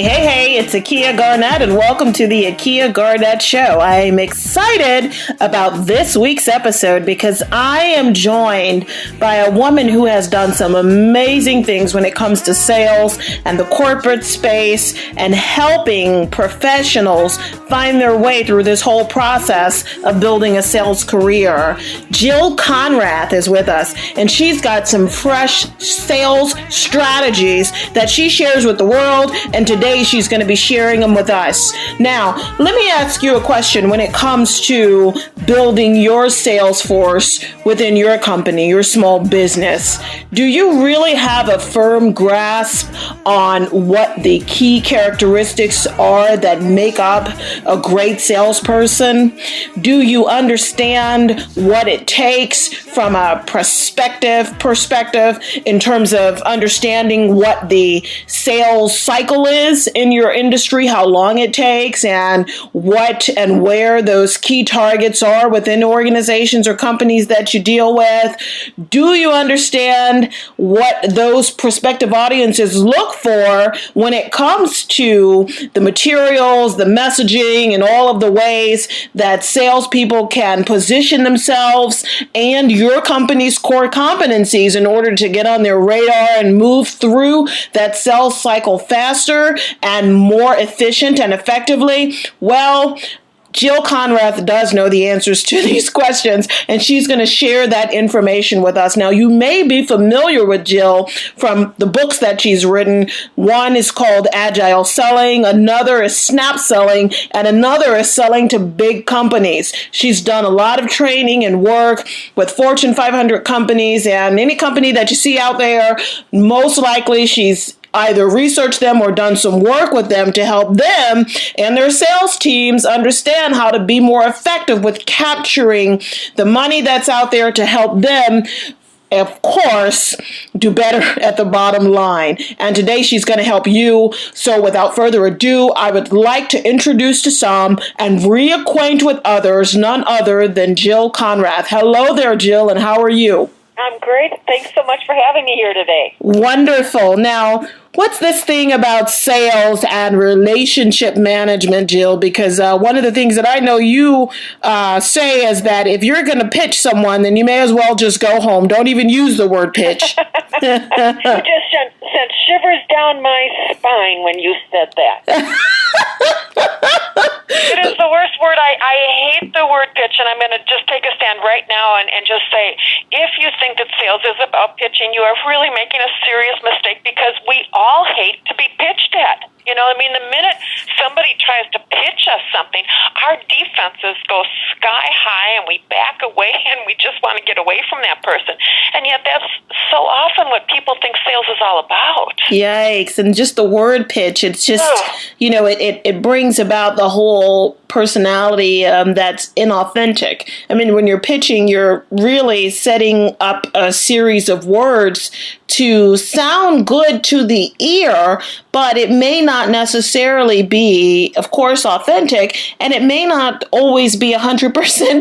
Hey, it's Akia Garnett, and welcome to the Akia Garnett Show. I'm excited about this week's episode because I am joined by a woman who has done some amazing things when it comes to sales and the corporate space and helping professionals find their way through this whole process of building a sales career. Jill Konrath is with us, and she's got some fresh sales strategies that she shares with the world, and today she's going to be sharing them with us. Now, let me ask you a question when it comes to building your sales force within your company, your small business. Do you really have a firm grasp on what the key characteristics are that make up a great salesperson? Do you understand what it takes from a perspective in terms of understanding what the sales cycle is in your industry, how long it takes, and what and where those key targets are within organizations or companies that you deal with? Do you understand what those prospective audiences look for when it comes to the materials, the messaging, and all of the ways that salespeople can position themselves and your company's core competencies in order to get on their radar and move through that sales cycle faster and more efficient and effectively? Well, Jill Konrath does know the answers to these questions, and she's going to share that information with us. Now, you may be familiar with Jill from the books that she's written. One is called Agile Selling, another is Snap Selling, and another is Selling to Big Companies. She's done a lot of training and work with Fortune 500 companies, and any company that you see out there, most likely she's either researched them or done some work with them to help them and their sales teams understand how to be more effective with capturing the money that's out there to help them, of course, do better at the bottom line. And today she's going to help you. So without further ado, I would like to introduce to some and reacquaint with others, none other than Jill Konrath. Hello there, Jill, and how are you? I'm great. Thanks so much for having me here today. Wonderful. Now, what's this thing about sales and relationship management, Jill? Because one of the things that I know you say is that if you're going to pitch someone, then you may as well just go home. Don't even use the word pitch. You just sent shivers down my spine when you said that. It is the worst word. I hate the word pitch, and I'm going to just take a stand right now and just say, if you think that sales is about pitching, you are really making a serious mistake, because we all hate to be pitched at. You know, I mean, the minute somebody tries to pitch us something, our defenses go sky high and we back away and we just want to get away from that person. And yet that's so often what people think sales is all about. Yikes. And just the word pitch, it's just, it brings about the whole personality that's inauthentic. I mean, when you're pitching, you're really setting up a series of words to sound good to the ear, but it may not necessarily be, of course, authentic, and it may not always be 100%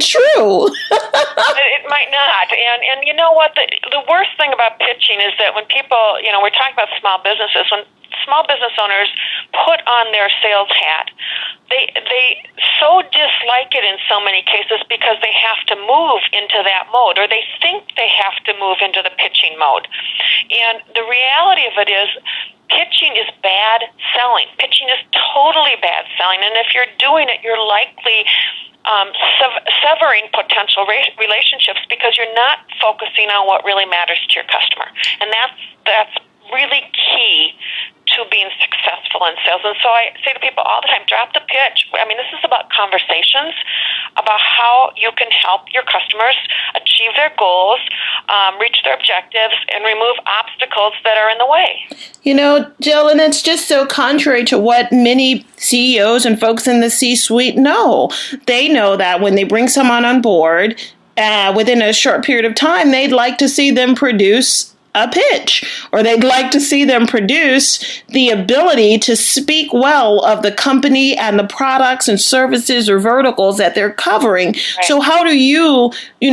true. It might not. And you know what? The worst thing about pitching is that when people, we're talking about small businesses, when small business owners put on their sales hat, they so dislike it in so many cases because they have to move into that mode, or they think they have to move into the pitching mode. And the reality of it is, pitching is bad selling. Pitching is totally bad selling. And if you're doing it, you're likely severing potential relationships because you're not focusing on what really matters to your customer. And that's really key to being successful in sales. And so I say to people all the time, drop the pitch. I mean, this is about conversations, about how you can help your customers achieve their goals, reach their objectives, and remove obstacles that are in the way. You know, Jill, and it's just so contrary to what many CEOs and folks in the C-suite know. They know that when they bring someone on board, within a short period of time, they'd like to see them produce a pitch, or they'd like to see them produce the ability to speak well of the company and the products and services or verticals that they're covering. Right. So how do you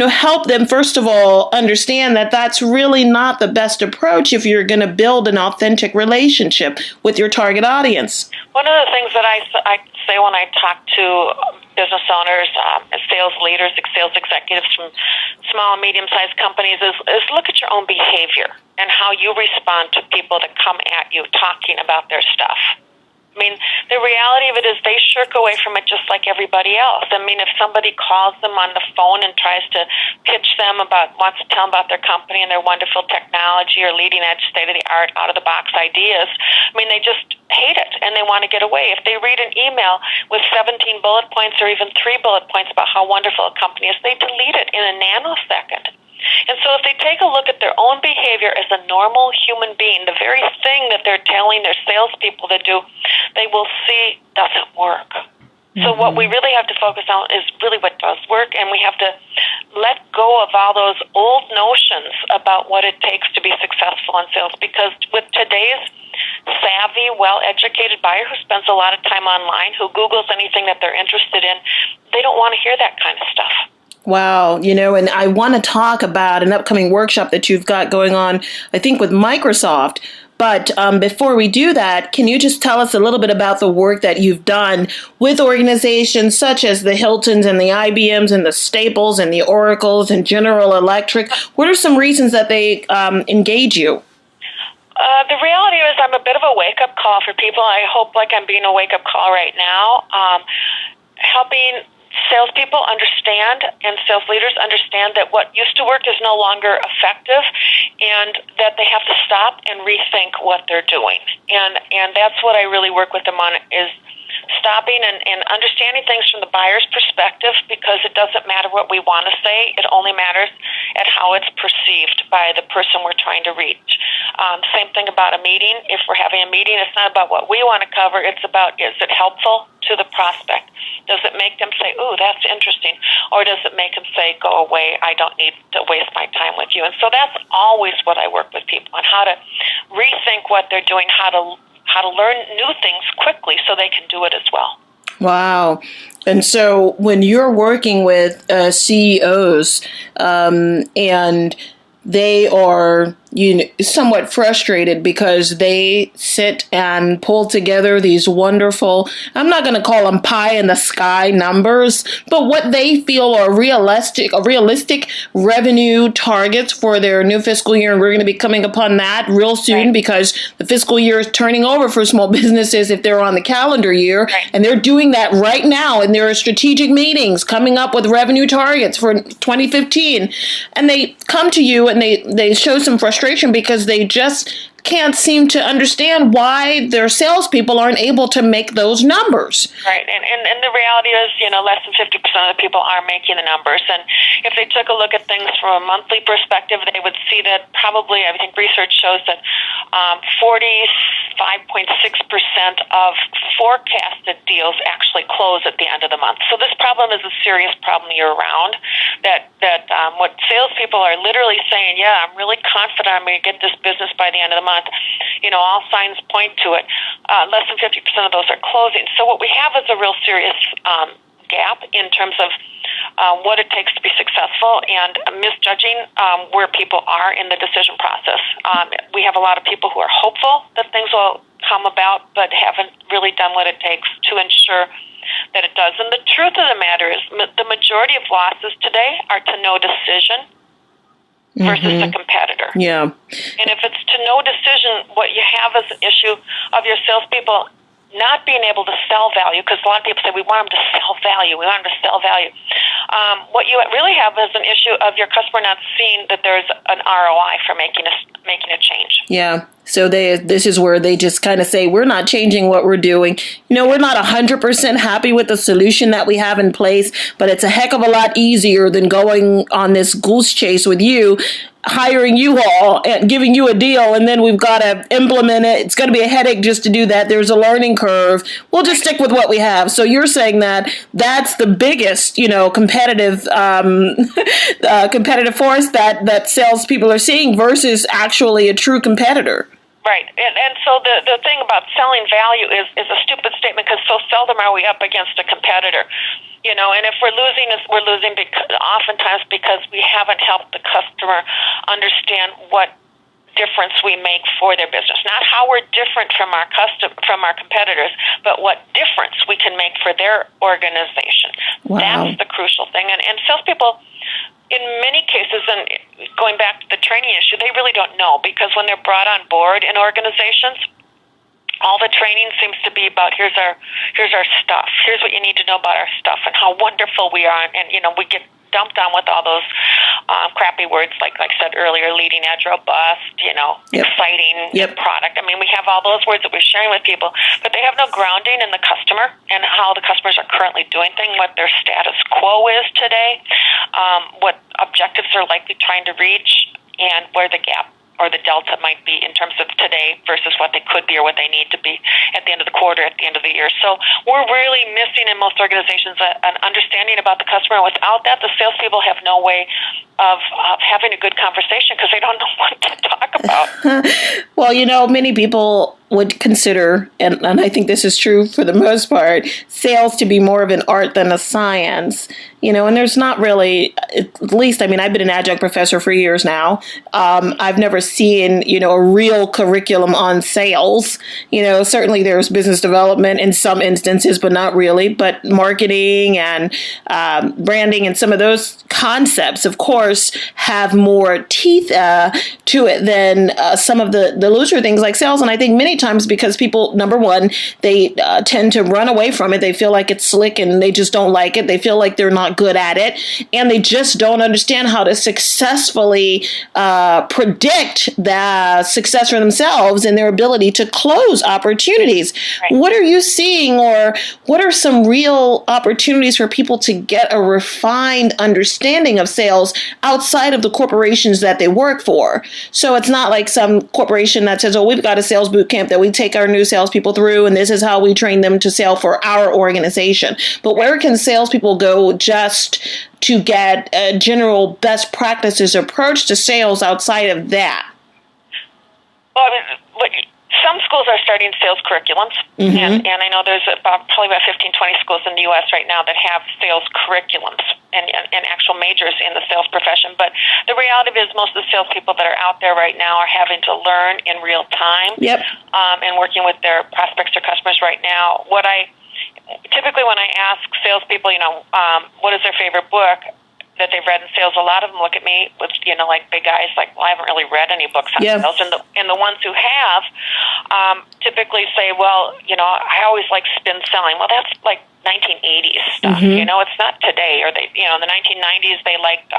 help them, first of all, understand that that's really not the best approach if you're going to build an authentic relationship with your target audience? One of the things that I say when I talk to business owners, sales leaders, sales executives from small and medium-sized companies is look at your own behavior and how you respond to people that come at you talking about their stuff. I mean, the reality of it is they shirk away from it just like everybody else. I mean, if somebody calls them on the phone and tries to pitch them wants to tell them about their company and their wonderful technology or leading-edge, state-of-the-art, out-of-the-box ideas, I mean, they just hate it and they want to get away. If they read an email with 17 bullet points or even 3 bullet points about how wonderful a company is, they delete it in a nanosecond. And so if they take a look at their own behavior as a normal human being, the very thing that they're telling their salespeople to do, they will see doesn't work. Mm-hmm. So what we really have to focus on is really what does work, and we have to let go of all those old notions about what it takes to be successful in sales, because with today's savvy, well-educated buyer who spends a lot of time online, who Googles anything that they're interested in, they don't want to hear that kind of stuff. Wow. And I want to talk about an upcoming workshop that you've got going on, I think, with Microsoft. But before we do that, can you just tell us a little bit about the work that you've done with organizations such as the Hiltons and the IBMs and the Staples and the Oracles and General Electric? What are some reasons that they engage you? The reality is I'm a bit of a wake-up call for people. I hope like I'm being a wake-up call right now, helping salespeople understand and sales leaders understand that what used to work is no longer effective, and that they have to stop and rethink what they're doing. And that's what I really work with them on, is stopping and understanding things from the buyer's perspective, because it doesn't matter what we want to say. It only matters at how it's perceived by the person we're trying to reach. Same thing about a meeting. If we're having a meeting, it's not about what we want to cover. It's about, is it helpful to the prospect? Does it make them say, ooh, that's interesting? Or does it make them say, go away, I don't need to waste my time with you? And so that's always what I work with people on, how to rethink what they're doing, how to learn new things quickly so they can do it as well. Wow. And so when you're working with CEOs and they are somewhat frustrated because they sit and pull together these wonderful, I'm not going to call them pie in the sky numbers, but what they feel are realistic revenue targets for their new fiscal year. And we're going to be coming upon that real soon, right, because the fiscal year is turning over for small businesses if they're on the calendar year. Right. And they're doing that right now. And there are strategic meetings coming up with revenue targets for 2015. And they come to you and they show some frustration because they just can't seem to understand why their salespeople aren't able to make those numbers. Right, and the reality is, less than 50% of the people are making the numbers. And if they took a look at things from a monthly perspective, they would see that probably, I think research shows that 45.6% of forecasted deals actually close at the end of the month. So this problem is a serious problem year-round, that what salespeople are literally saying, yeah, I'm really confident I'm going to get this business by the end of the month. All signs point to it. Less than 50% of those are closing. So what we have is a real serious gap in terms of what it takes to be successful, and misjudging where people are in the decision process. We have a lot of people who are hopeful that things will come about, but haven't really done what it takes to ensure that it does. And the truth of the matter is the majority of losses today are to no decision versus a competitor. Yeah. And if it's to no decision, what you have is an issue of your salespeople not being able to sell value, because a lot of people say, we want them to sell value. What you really have is an issue of your customer not seeing that there's an ROI for making a change. Yeah. So this is where they just kind of say, we're not changing what we're doing. We're not 100% happy with the solution that we have in place, but it's a heck of a lot easier than going on this goose chase with you. hiring you all and giving you a deal, and then we've got to implement it. It's going to be a headache just to do that. There's a learning curve. We'll just stick with what we have. So you're saying that that's the biggest, competitive competitive force that salespeople are seeing versus actually a true competitor. Right. And so the thing about selling value is a stupid statement because so seldom are we up against a competitor. And if we're losing oftentimes because we haven't helped the customer understand what difference we make for their business. Not how we're different from our competitors, but what difference we can make for their organization. Wow. That's the crucial thing. And salespeople, in many cases, and going back to the training issue, they really don't know because when they're brought on board in organizations, all the training seems to be about here's our stuff. Here's what you need to know about our stuff and how wonderful we are. And we get dumped on with all those crappy words like I said earlier, leading edge, robust, exciting product. I mean, we have all those words that we're sharing with people, but they have no grounding in the customer and how the customers are currently doing things, what their status quo is today, what objectives they're likely trying to reach, and where the gap or the delta might be in terms of today versus what they could be or what they need to be at the end of the quarter, at the end of the year. So we're really missing in most organizations an understanding about the customer. Without that, the salespeople have no way of having a good conversation because they don't know what to talk about. Well, many people would consider, and I think this is true for the most part, sales to be more of an art than a science, and there's not really, at least, I've been an adjunct professor for years now. I've never seen, a real curriculum on sales. Certainly there's business development in some instances, but not really. But marketing and branding and some of those concepts, of course, have more teeth to it than some of the looser things like sales. And I think many times because people, number one, they tend to run away from it. They feel like it's slick and they just don't like it. They feel like they're not good at it. And they just don't understand how to successfully predict the success for themselves and their ability to close opportunities. Right. What are you seeing, or what are some real opportunities for people to get a refined understanding of sales outside of the corporations that they work for? So it's not like some corporation that says, we've got a sales boot camp that we take our new salespeople through, and this is how we train them to sell for our organization. But where can salespeople go just to get a general best practices approach to sales outside of that? Well, some schools are starting sales curriculums, and I know there's probably about 15, 20 schools in the U.S. right now that have sales curriculums and actual majors in the sales profession. But the reality is most of the salespeople that are out there right now are having to learn in real time and working with their prospects or customers right now. Typically when I ask salespeople, what is their favorite book that they've read in sales, a lot of them look at me with, like big eyes, like, well, I haven't really read any books on sales. And the ones who have typically say, well, I always like spin selling. Well, that's like 1980s stuff, it's not today. Or they, in the 1990s, they liked,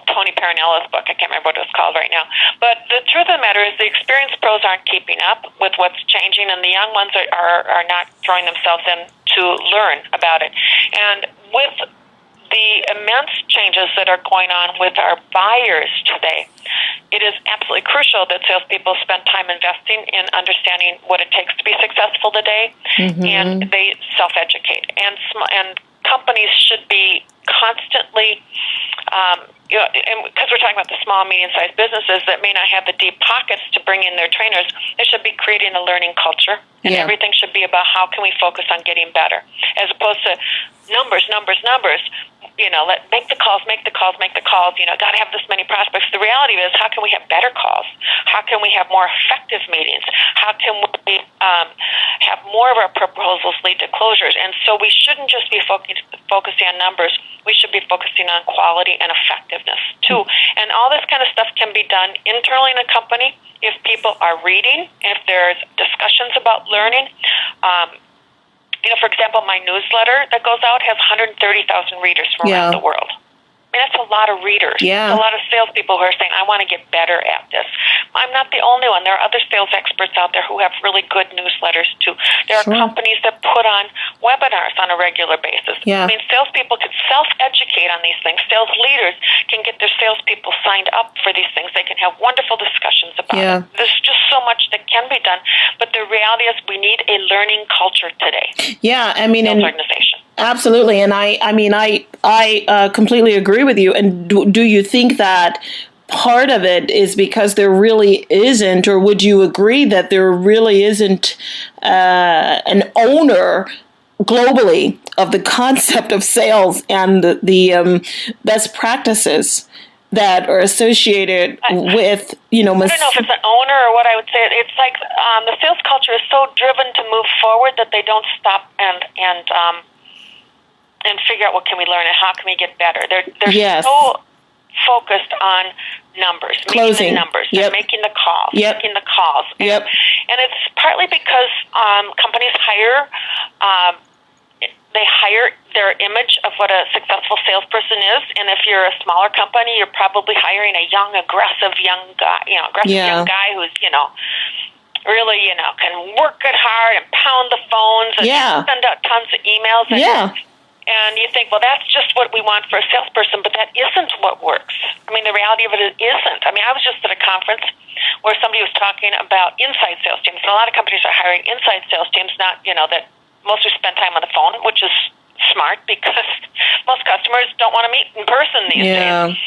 Tony Perinella's book. I can't remember what it's called right now. But the truth of the matter is the experienced pros aren't keeping up with what's changing, and the young ones are not throwing themselves in to learn about it. And with the immense changes that are going on with our buyers today, it is absolutely crucial that salespeople spend time investing in understanding what it takes to be successful today, and they self-educate. And companies should be constantly, and because we're talking about the small, medium-sized businesses that may not have the deep pockets to bring in their trainers, they should be creating a learning culture, and everything should be about how can we focus on getting better, as opposed to numbers. Make the calls. Got to have this many prospects. The reality is, how can we have better calls? How can we have more effective meetings? How can we have more of our proposals lead to closures? And so we shouldn't just be focusing on numbers. We should be focusing on quality and effectiveness, too. And all this kind of stuff can be done internally in a company if people are reading, if there's discussions about learning. For example, my newsletter that goes out has 130,000 readers from around the world. mean, that's a lot of readers. Yeah. It's a lot of salespeople who are saying, I want to get better at this. I'm not the only one. There are other sales experts out there who have really good newsletters, too. There are companies that put on webinars on a regular basis. Yeah. I mean, salespeople could self-educate on these things. Sales leaders can get their salespeople signed up for these things. They can have wonderful discussions about it. There's just so much that can be done. But the reality is we need a learning culture today. Yeah, I mean, sales organization. Absolutely, and I completely agree with you. And do you think that part of it is because there really isn't, or would you agree that there really isn't an owner globally of the concept of sales and the best practices that are associated with, I don't know if it's an owner or what I would say. It's like the sales culture is so driven to move forward that they don't stop and figure out what can we learn and how can we get better. They're so focused on numbers, closing meeting the numbers, and making the calls, making the calls. And it's partly because companies hire their image of what a successful salesperson is. And if you're a smaller company, you're probably hiring a young, aggressive young guy, young guy who's, really, can work it hard and pound the phones and send out tons of emails. And you think, well, that's just what we want for a salesperson, but that isn't what works. I mean, the reality of it isn't. I mean, I was just at a conference where somebody was talking about inside sales teams. And a lot of companies are hiring inside sales teams, not, that mostly spend time on the phone, which is smart because most customers don't want to meet in person these days.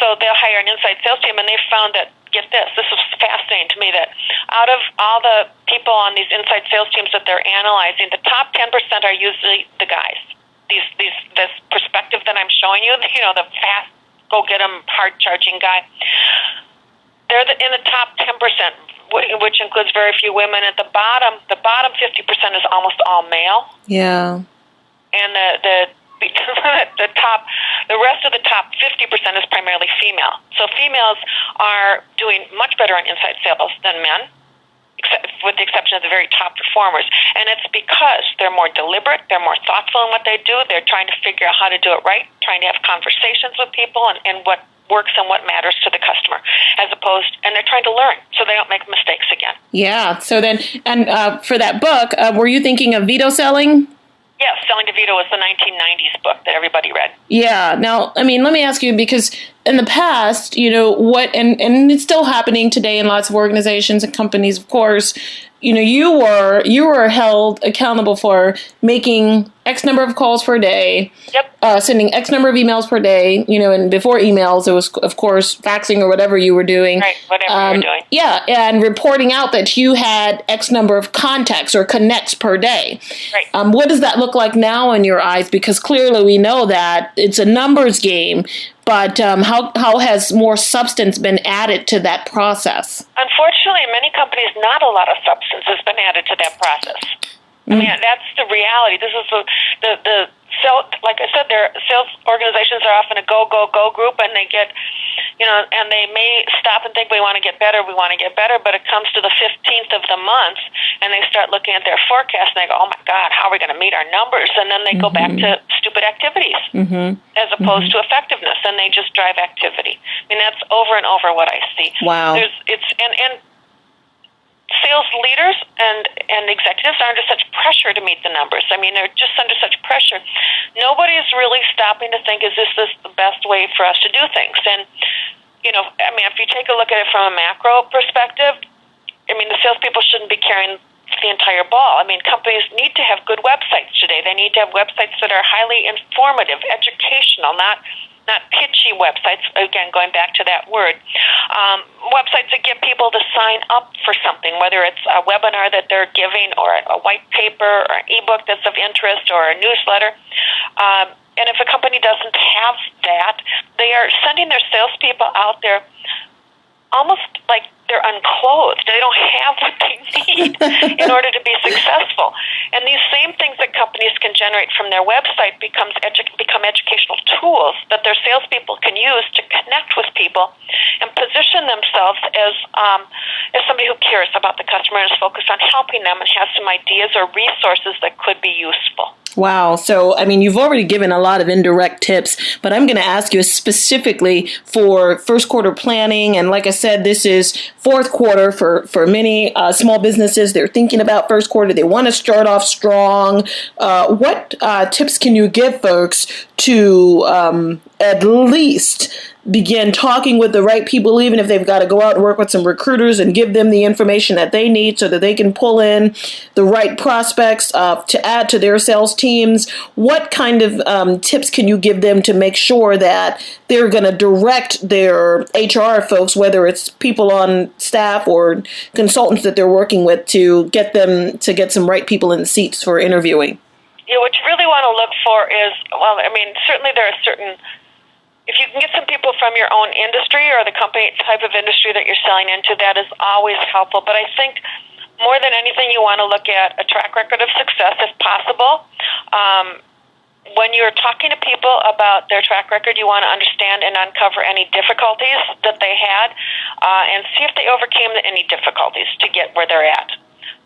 So they'll hire an inside sales team, and they found that, get this was fascinating to me, that out of all the people on these inside sales teams that they're analyzing, the top 10% are usually the guys. This perspective that I'm showing you, the fast, go-get-'em, hard-charging guy, they're in the top 10%, which includes very few women. At the bottom 50% is almost all male. Yeah. And the rest of the top 50% is primarily female. So females are doing much better on inside sales than men, with the exception of the very top performers. And it's because they're more deliberate, they're more thoughtful in what they do, they're trying to figure out how to do it right, trying to have conversations with people and what works and what matters to the customer, and they're trying to learn so they don't make mistakes again. Yeah. So then, and for that book, were you thinking of veto selling? Yes, Selling to Veto was the 1990s book that everybody read. Yeah. Now, I mean, let me ask you, because in the past, and it's still happening today in lots of organizations and companies, of course, you were held accountable for making X number of calls per day, sending X number of emails per day, and before emails, it was, of course, faxing or whatever you were doing. Right, whatever you were doing. Yeah, and reporting out that you had X number of contacts or connects per day. Right. What does that look like now in your eyes? Because clearly we know that it's a numbers game, but how has more substance been added to that process? Unfortunately, in many companies, not a lot of substance has been added to that process. I mean, that's the reality. This is the like I said, their sales organizations are often a go group, and they get, and they may stop and think we want to get better, but it comes to the 15th of the month, and they start looking at their forecast, and they go, oh my God, how are we going to meet our numbers? And then they go back to stupid activities as opposed to effectiveness, and they just drive activity. I mean, that's over and over what I see. Wow. And sales leaders and executives are under such pressure to meet the numbers. I mean, they're just under such pressure. Nobody is really stopping to think, is this the best way for us to do things? And, if you take a look at it from a macro perspective, the salespeople shouldn't be carrying the entire ball. I mean, companies need to have good websites today. They need to have websites that are highly informative, educational, not pitchy websites, again, going back to that word. Websites that get people to sign up for something, whether it's a webinar that they're giving or a white paper or an ebook that's of interest or a newsletter. And if a company doesn't have that, they are sending their salespeople out there almost like they're unclothed. They don't have what they need in order to be successful. And these same things that companies can generate from their website become educational tools that their salespeople can use to connect with people and position themselves as is somebody who cares about the customer and is focused on helping them and has some ideas or resources that could be useful. Wow. So, I mean, you've already given a lot of indirect tips, but I'm going to ask you specifically for first quarter planning. And like I said, this is fourth quarter for many small businesses. They're thinking about first quarter. They want to start off strong. What tips can you give folks to at least begin talking with the right people, even if they've got to go out and work with some recruiters and give them the information that they need so that they can pull in the right prospects to add to their sales teams? What kind of tips can you give them to make sure that they're going to direct their HR folks, whether it's people on staff or consultants that they're working with, to get them to get some right people in the seats for interviewing? Yeah, what you really want to look for is, well, I mean, certainly there are certain, if you can get some people from your own industry or the company type of industry that you're selling into, that is always helpful. But I think more than anything, you want to look at a track record of success if possible. When you're talking to people about their track record, you want to understand and uncover any difficulties that they had and see if they overcame any difficulties to get where they're at.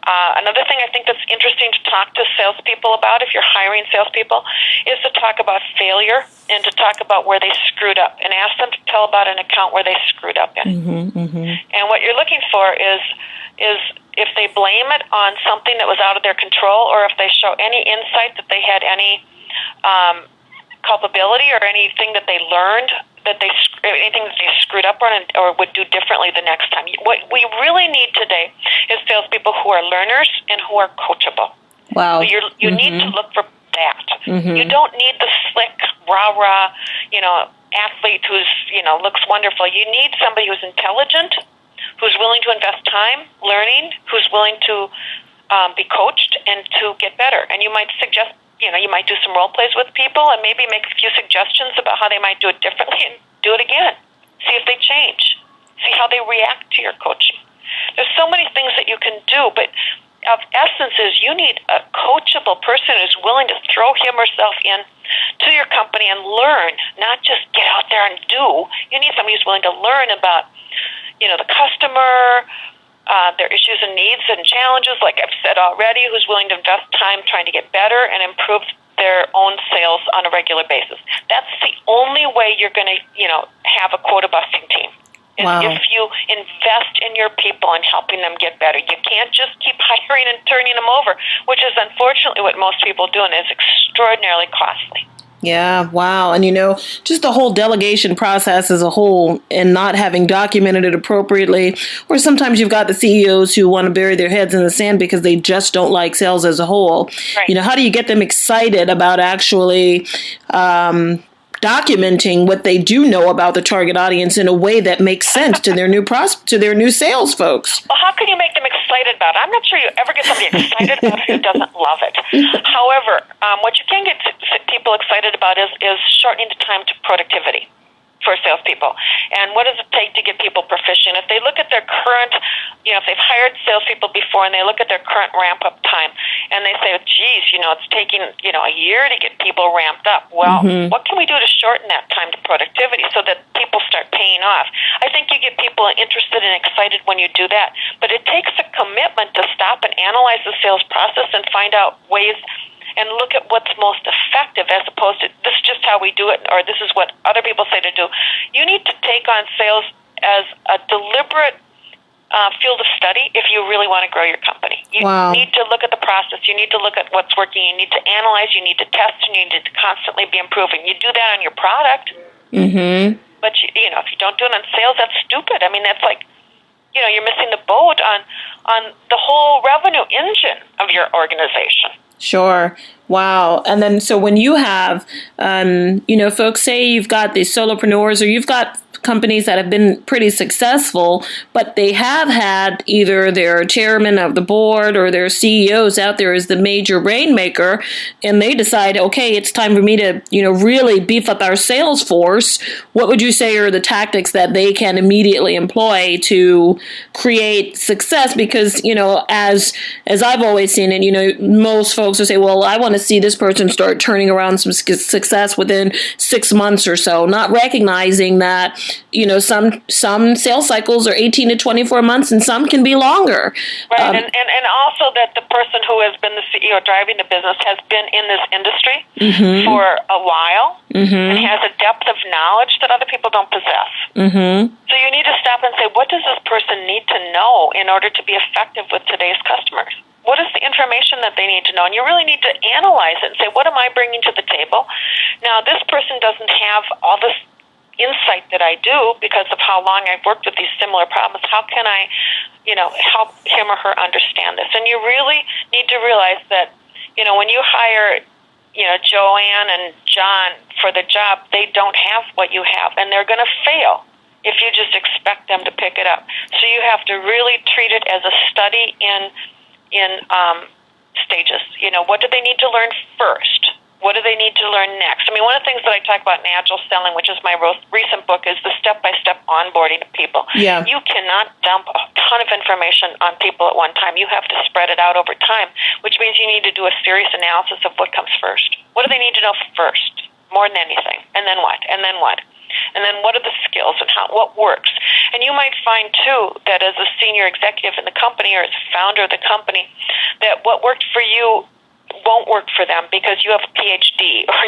Another thing I think that's interesting to talk to salespeople about, if you're hiring salespeople, is to talk about failure and to talk about where they screwed up and ask them to tell about an account where they screwed up in. And what you're looking for is if they blame it on something that was out of their control, or if they show any insight that they had any culpability or anything that they learned, anything that they screwed up on or would do differently the next time. What we really need today is salespeople who are learners and who are coachable. Wow. So you need to look for that. You don't need the slick, rah-rah, athlete who's, looks wonderful. You need somebody who's intelligent, who's willing to invest time learning, who's willing to be coached and to get better. And you might suggest, you might do some role plays with people and maybe make a few suggestions about how they might do it differently and do it again. See if they change. See how they react to your coaching. There's so many things that you can do, but of essence is you need a coachable person who's willing to throw him or herself in to your company and learn, not just get out there and do. You need somebody who's willing to learn about, the customer, their issues and needs and challenges, like I've said already, who's willing to invest time trying to get better and improve their own sales on a regular basis. That's the only way you're going to, have a quota-busting team. Wow. If you invest in your people and helping them get better. You can't just keep hiring and turning them over, which is unfortunately what most people do, and is extraordinarily costly. Yeah, wow. And just the whole delegation process as a whole and not having documented it appropriately, or sometimes you've got the CEOs who want to bury their heads in the sand because they just don't like sales as a whole. Right. How do you get them excited about actually documenting what they do know about the target audience in a way that makes sense to their new sales folks? Well, how can you make them excited about it? I'm not sure you ever get somebody excited about it who doesn't love it. However, what you can get people excited about is shortening the time to productivity for salespeople. And what does it take to get people proficient? If they look at their current, if they've hired salespeople before and they look at their current ramp-up time and they say, geez, it's taking, a year to get people ramped up. Well, what can we do to shorten that time to productivity so that people start paying off? I think you get people interested and excited when you do that. But it takes a commitment to stop and analyze the sales process and find out ways and look at what's most effective, as opposed to this is just how we do it, or this is what other people say to do. You need to take on sales as a deliberate field of study if you really want to grow your company. You need to look at the process. You need to look at what's working. You need to analyze. You need to test. And you need to constantly be improving. You do that on your product. But, if you don't do it on sales, that's stupid. I mean, that's like, you're missing the boat on the whole revenue engine of your organization. Sure. Wow. And then so when you have, folks say you've got these solopreneurs or you've got companies that have been pretty successful, but they have had either their chairman of the board or their CEOs out there as the major rainmaker, and they decide, okay, it's time for me to, really beef up our sales force. What would you say are the tactics that they can immediately employ to create success? Because, as I've always seen it, most folks will say, well, I want to see this person start turning around some success within 6 months or so, not recognizing that some sales cycles are 18 to 24 months, and some can be longer. Right, and also that the person who has been the CEO driving the business has been in this industry for a while and has a depth of knowledge that other people don't possess. So you need to stop and say, what does this person need to know in order to be effective with today's customers? What is the information that they need to know? And you really need to analyze it and say, what am I bringing to the table? Now, this person doesn't have all this insight that I do because of how long I've worked with these similar problems. How can I, help him or her understand this? And you really need to realize that, when you hire, Joanne and John for the job, they don't have what you have, and they're going to fail if you just expect them to pick it up. So you have to really treat it as a study in stages. What do they need to learn first? What do they need to learn next? I mean, one of the things that I talk about in Agile Selling, which is my recent book, is the step-by-step onboarding of people. Yeah. You cannot dump a ton of information on people at one time. You have to spread it out over time, which means you need to do a serious analysis of what comes first. What do they need to know first, more than anything? And then what? And then what? And then what are the skills and what works? And you might find, too, that as a senior executive in the company or as a founder of the company, that what worked for you won't work for them because you have a PhD or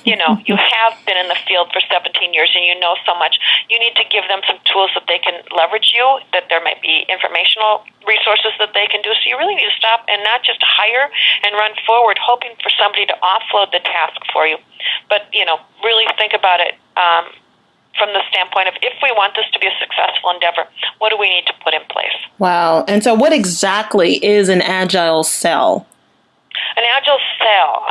you have been in the field for 17 years and you know so much. You need to give them some tools that they can leverage you, that there might be informational resources that they can do. So you really need to stop and not just hire and run forward hoping for somebody to offload the task for you, but, really think about it from the standpoint of, if we want this to be a successful endeavor, what do we need to put in place? Wow. And so what exactly is an agile sell? An agile sell.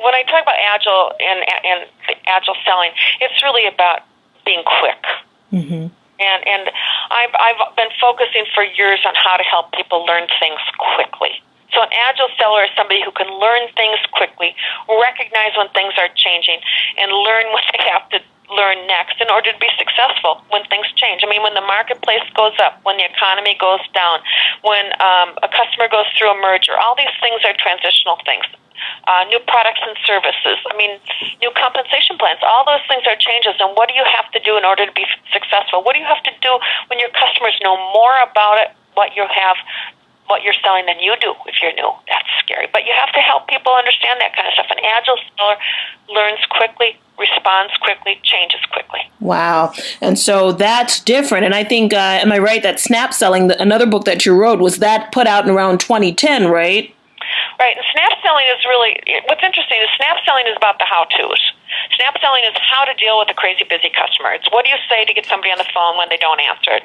When I talk about agile and agile selling, it's really about being quick. And I've been focusing for years on how to help people learn things quickly. So an agile seller is somebody who can learn things quickly, recognize when things are changing, and learn what they have to learn next in order to be successful when things change. I mean, when the marketplace goes up, when the economy goes down, when a customer goes through a merger, all these things are transitional things. New products and services, new compensation plans, all those things are changes. And what do you have to do in order to be successful? What do you have to do when your customers know more about it, what you have, what you're selling than you do if you're new? That's scary. But you have to help people understand that kind of stuff. An agile seller learns quickly, responds quickly, changes quickly. Wow. And so that's different. And I think, am I right, that Snap Selling, another book that you wrote, was that put out in around 2010, right? Right. And Snap Selling is really, what's interesting is Snap Selling is about the how-tos. Snap selling is how to deal with a crazy busy customer. It's what do you say to get somebody on the phone when they don't answer it?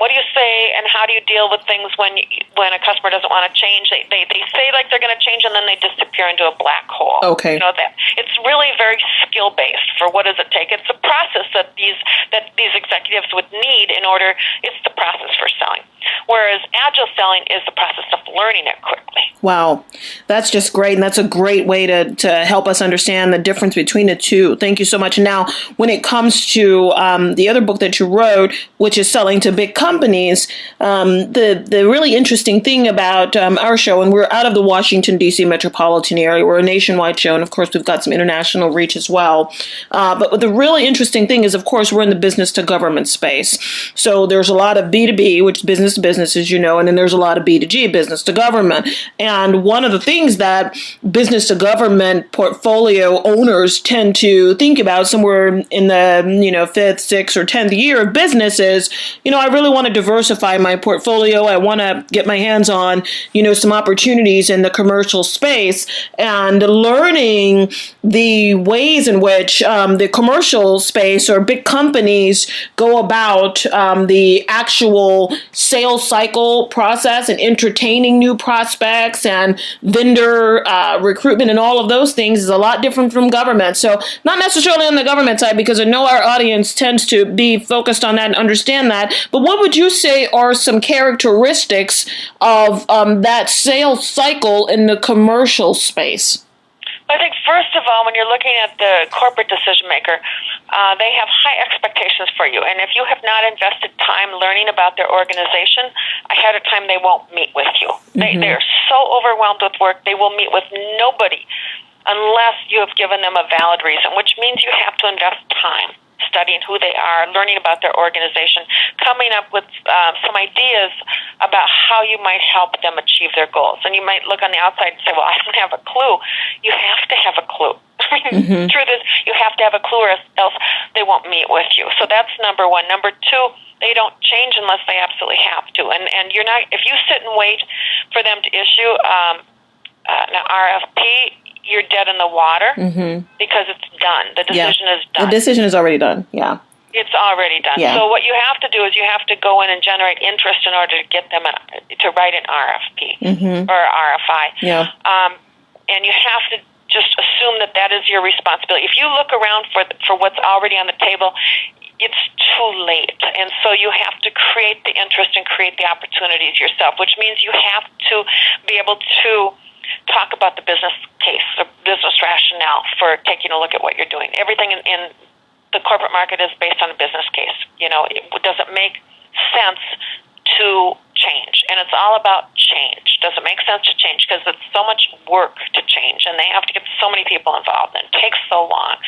What do you say, and how do you deal with things when a customer doesn't want to change? They say like they're going to change, and then they disappear into a black hole. Okay. That it's really very skill based for what does it take. It's a process that these executives would need in order. It's the process for selling. Whereas agile selling is the process of learning it quickly. Wow. That's just great. And that's a great way to help us understand the difference between the two. Thank you so much. Now, when it comes to the other book that you wrote, which is Selling to Big Companies, the really interesting thing about our show, and we're out of the Washington, D.C. metropolitan area. We're a nationwide show. And of course, we've got some international reach as well. But the really interesting thing is, of course, we're in the business to government space. So there's a lot of B2B, which is business to business, as you know, and then there's a lot of B2G, business to government. And one of the things that business to government portfolio owners tend to think about somewhere in the, fifth, sixth, or 10th year of business is, I really want to diversify my portfolio. I want to get my hands on, some opportunities in the commercial space, and learning the ways in which the commercial space or big companies go about the actual sales cycle process and entertaining new prospects and vendor recruitment and all of those things is a lot different from government. So not necessarily on the government side, because I know our audience tends to be focused on that and understand that. But what would you say are some characteristics of that sales cycle in the commercial space? I think, first of all, when you're looking at the corporate decision maker, they have high expectations for you. And if you have not invested time learning about their organization, ahead of time they won't meet with you. Mm-hmm. They're so overwhelmed with work, they will meet with nobody unless you have given them a valid reason, which means you have to invest time. studying who they are, learning about their organization, coming up with some ideas about how you might help them achieve their goals. And you might look on the outside and say, well, I don't have a clue. You have to have a clue. The truth is, you have to have a clue, or else they won't meet with you. So that's number one. Number two, they don't change unless they absolutely have to. And you're not, if you sit and wait for them to issue an RFP, you're dead in the water because it's done. The decision is done. The decision is already done. Yeah. It's already done. Yeah. So what you have to do is you have to go in and generate interest in order to get them to write an RFP or RFI. Yeah. And you have to just assume that that is your responsibility. If you look around for what's already on the table, it's too late. And so you have to create the interest and create the opportunities yourself, which means you have to be able to talk about the business case, the business rationale for taking a look at what you're doing. Everything in the corporate market is based on a business case. Does it make sense to change? And it's all about change. Does it make sense to change? Because it's so much work to change, and they have to get so many people involved, and it takes so long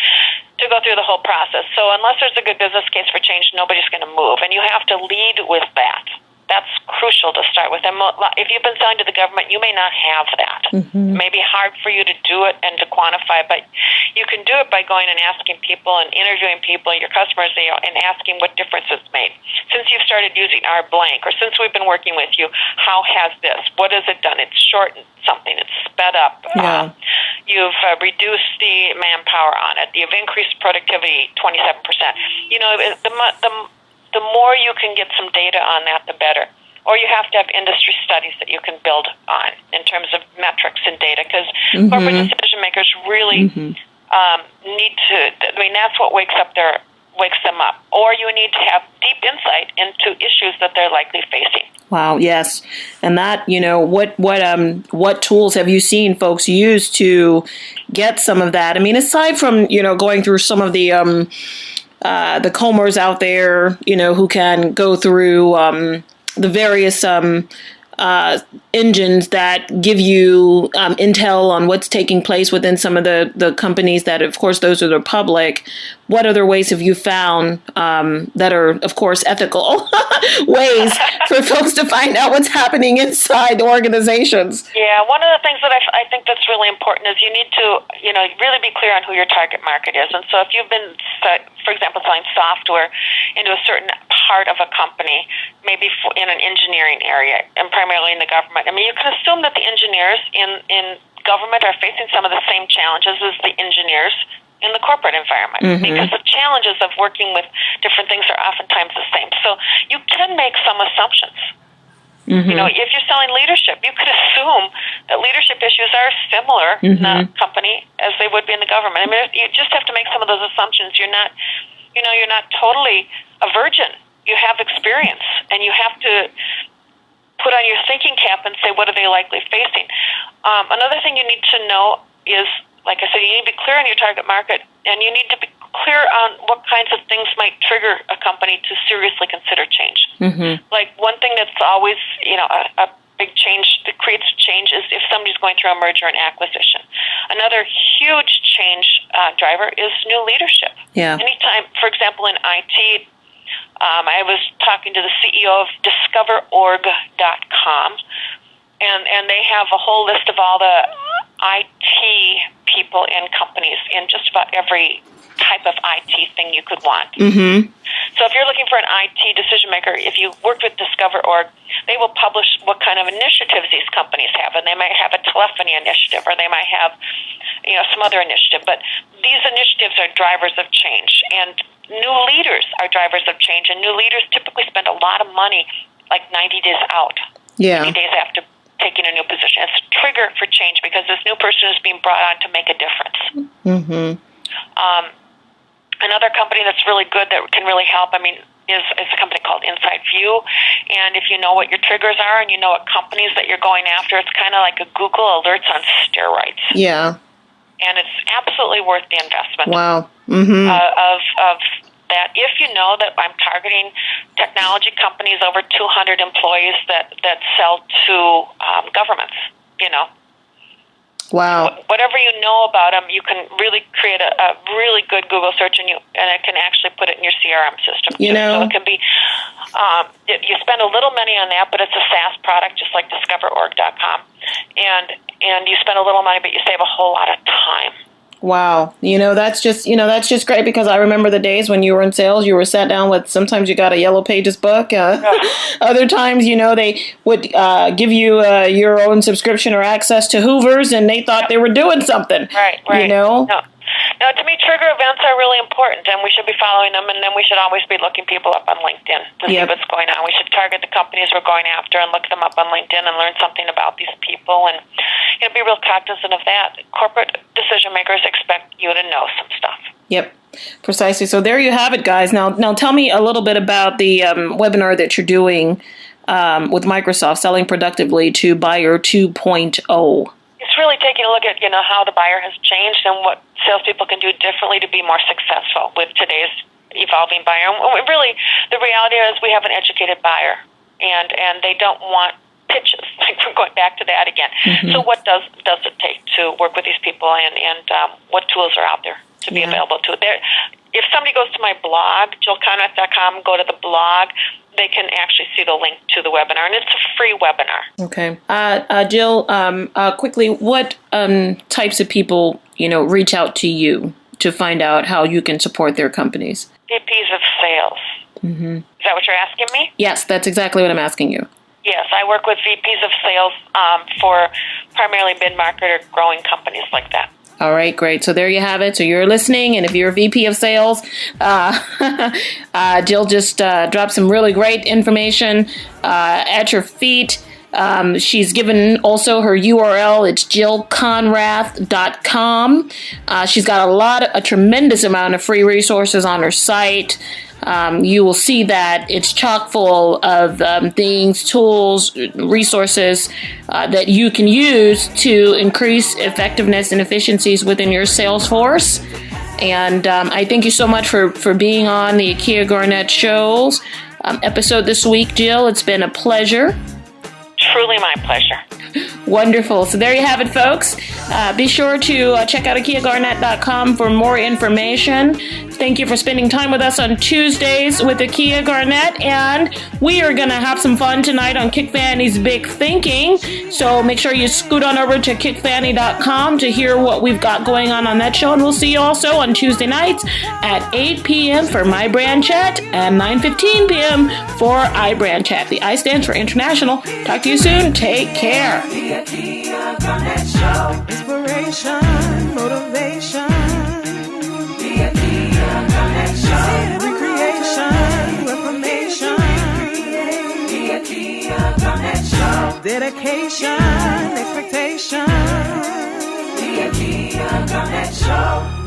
to go through the whole process. So unless there's a good business case for change, nobody's going to move, and you have to lead with that. That's crucial to start with. And if you've been selling to the government, you may not have that. It may be hard for you to do it and to quantify, but you can do it by going and asking people and interviewing people, your customers, and asking what difference it's made. Since you've started using our blank, or since we've been working with you, how has this? What has it done? It's shortened something. It's sped up. Yeah. You've reduced the manpower on it. You've increased productivity 27%. The more you can get some data on that, the better. Or you have to have industry studies that you can build on in terms of metrics and data, because corporate decision makers really need to. I mean, that's what wakes them up. Or you need to have deep insight into issues that they're likely facing. Wow. Yes, and that what tools have you seen folks use to get some of that? I mean, aside from going through some of the combers out there, who can go through the various engines that give you intel on what's taking place within some of the companies that, of course, those are the public. What other ways have you found that are, of course, ethical ways for folks to find out what's happening inside organizations? Yeah, one of the things that I think that's really important is you need to, really be clear on who your target market is. And so if you've been, for example, selling software into a certain part of a company, maybe in an engineering area, and primarily in the government, I mean, you can assume that the engineers in government are facing some of the same challenges as the engineers in the corporate environment, because the challenges of working with different things are oftentimes the same. So you can make some assumptions. If you're selling leadership, you could assume that leadership issues are similar in the company as they would be in the government. I mean, you just have to make some of those assumptions. You're not totally a virgin. You have experience, and you have to put on your thinking cap and say, what are they likely facing? Another thing you need to know is, like I said, you need to be clear on your target market, and you need to be clear on what kinds of things might trigger a company to seriously consider change. Like one thing that's always, a big change that creates change is if somebody's going through a merger and acquisition. Another huge change driver is new leadership. Yeah. Anytime, for example, in IT, I was talking to the CEO of discoverorg.com, and they have a whole list of all the IT people in companies in just about every type of IT thing you could want. So if you're looking for an IT decision maker, if you worked with Discover.org, they will publish what kind of initiatives these companies have, and they might have a telephony initiative, or they might have, some other initiative. But these initiatives are drivers of change, and new leaders are drivers of change, and new leaders typically spend a lot of money, like 90 days out, 90 days after taking a new position. It's a trigger for change because this new person is being brought on to make a difference. Another company that's really good that can really help, is a company called Inside View. And if you know what your triggers are and you know what companies that you're going after, it's kind of like a Google Alerts on steroids. Yeah. And it's absolutely worth the investment. Wow. Of that. If you know that I'm targeting technology companies, over 200 employees that sell to governments, Wow. Whatever you know about them, you can really create a really good Google search, and it can actually put it in your CRM system too. So it can be, you spend a little money on that, but it's a SaaS product, just like DiscoverOrg.com, and you spend a little money, but you save a whole lot of time. Wow. That's just great, because I remember the days when you were in sales, you were sat down with, sometimes you got a Yellow Pages book. Other times, they would give you your own subscription or access to Hoovers, and they thought they were doing something. Right. No, to me, trigger events are really important, and we should be following them, and then we should always be looking people up on LinkedIn to see what's going on. We should target the companies we're going after and look them up on LinkedIn and learn something about these people, and be real cognizant of that. Corporate decision makers expect you to know some stuff. Yep. Precisely. So there you have it, guys. Now tell me a little bit about the webinar that you're doing with Microsoft, Selling Productively to Buyer 2.0. It's really taking a look at, how the buyer has changed and what salespeople can do differently to be more successful with today's evolving buyer. And really, the reality is we have an educated buyer, and they don't want pitches. Like, we're going back to that again. Mm-hmm. So what does it take to work with these people, and what tools are out there to be available to it? If somebody goes to my blog, JillKonrath.com, go to the blog, they can actually see the link to the webinar, and it's a free webinar. Okay. Jill, quickly, what types of people, reach out to you to find out how you can support their companies? VPs of sales. Mm-hmm. Is that what you're asking me? Yes, that's exactly what I'm asking you. Yes, I work with VPs of sales for primarily mid-market or growing companies like that. All right, great. So there you have it. So you're listening, and if you're a VP of sales, Jill just dropped some really great information at your feet. She's given also her URL. It's JillKonrath.com. She's got a tremendous amount of free resources on her site. You will see that it's chock full of things, tools, resources that you can use to increase effectiveness and efficiencies within your sales force. And I thank you so much for being on the Akia Garnett Show's episode this week, Jill. It's been a pleasure. Truly my pleasure. Wonderful. So there you have it, folks. Be sure to check out AkiaGarnett.com for more information. Thank you for spending time with us on Tuesdays with Akia Garnett. And we are going to have some fun tonight on Kick Fanny's Big Thinking. So make sure you scoot on over to kickfanny.com to hear what we've got going on that show. And we'll see you also on Tuesday nights at 8 p.m. for My Brand Chat and 9:15 p.m. for iBrand Chat. The I stands for International. Talk to you soon. Take care. The Akia Garnett Show. Inspiration, motivation. The Akia Garnett Show. Recreation, reformation. The Akia Garnett Show. Dedication, expectation. The Akia Garnett Show.